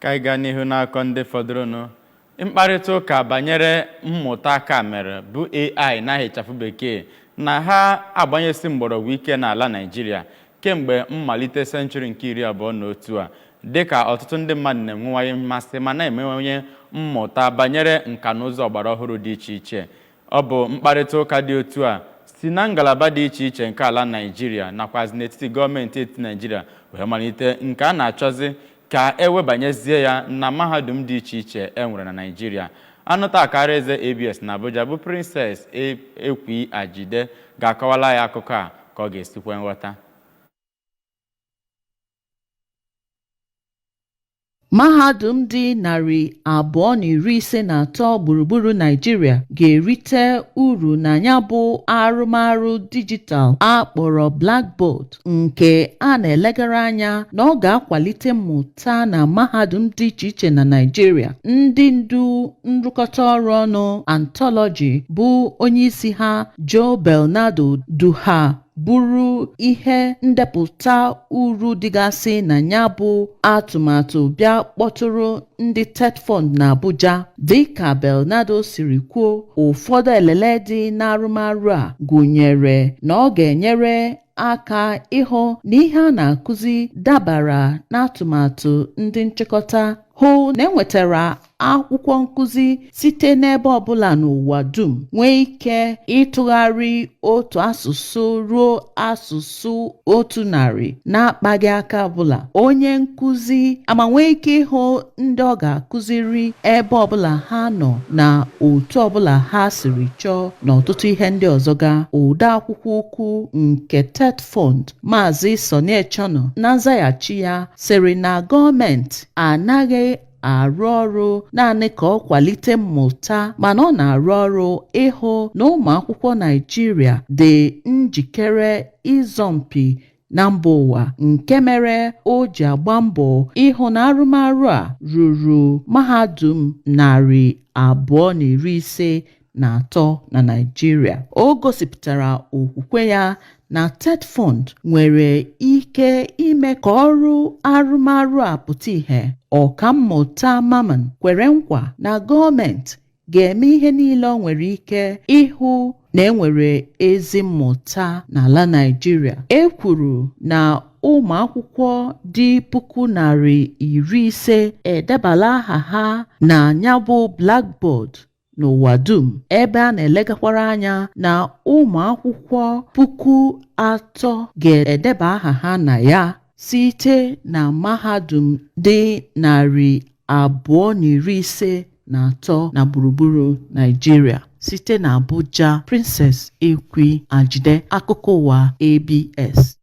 Ka anyị gaa n'ihu n'akọ ndị fọdụrụnụ. Mkparịta ụka banyere mmụta aka mere bụ AI n'ahịchafụ bekee na ha agbanyesi mgbọrọgwụ ike n'ala Naịjirịa kemgbe mmalite senchuri nke 21 a, dịka ọtụtụ ndị mmadụ na-enwewaghị mmasị ma na-emenwanye mmụta banyere nka na ụzọ ọgbara ọhụrụ dị iche iche. Ọ bụ mkparịta ụka dị otu a si na ngalaba dị iche iche nke ala Naịjirịa nakwazi n'etiti gọọmenti etiti Naịjirịa wee malite nke a na-achọzi ka ewebanyezie ya na mahadum dị iche iche enwere na Naịjirịa. Anụta akara eze ABS na Abuja bụ Princess Ga-Erite ga-akọwala ya akụkọ a ka ọ ga-esikwa nghọta. Mahadum dị 253 gburugburu Naịjirịa ga-erite uru na ya bụ arụmarụ dijitalụ akpọrọ Blackboard, nke a na-elegara anya na ọ ga-akwalite mmụta na mahadum dị iche iche na Naịjirịa. Ndị ndu nrụkọta ọrụ ọnụ Anthology bụ onyeisi ha Joe Belnado duha bụrụ ihe ndepụta uru dịgasị na ya bụ atụmatụ bịa kpọtụrụ ndị TED Fund na Abuja. Dịka Belnado siri kwuo, ụfọdụ elele dị n'arụmarụ a gụnyere na ọ ga-enyere aka ịhụ na ihe a na-akụzi dabara n'atụmatụ ndị nchịkọta, hụ na enwetara akwụkwọ nkụzi site n'ebe ọbụla n'ụwa dum, nwee ike ịtụgharị otu asụsụ ruo asụsụ 100 na-akpaghị aka ọbụla. Onye nkụzi ama nwee ike ịhụ ndị ọ ga-akụziri ebe ọbụla ha nọ na otu ọbụla ha siri chọọ na ọtụtụ ihe ndị ọzọ ga. Ode akwụkwọ ukwu nke TED Fund Maazị Sonny Echano na nzaghachi ya sịrị na gọọmenti anaghị arụ ọrụ naanị ka ọ kwalite mmụta, mana ọ na-arụ ọrụ ịhụ na ụmụ akwụkwọ Naịjirịa dị njikere ịzọmpi na mba ụwa, nke mere o ji agba mbọ ịhụ na arụmarụ a ruru mahadum 253 na Naịjirịa. O gosipụtara okwukwe ya na TED Fund nwere ike ime ka ọrụ arụmarụ a pụta ìhè. Ọkammụta Maman kwere nkwa na gọọmenti ga-eme ihe niile ọ nwere ike ịhụ na enwere ezi mmụta n'ala Naịjirịa. E kwuru na ụmụ akwụkwọ dị 50,000 edebala aha ha na ya bụ Blackboard n'ụwa dum, ebe a na-elegakwara anya na ụmụ akwụkwọ 3,000 ga-edeba aha ha na ya site na mahadum dị 253 na gburugburu Naịjirịa. Site na Abuja, Princess Ga-Erite, akụkọ ụwa ABS.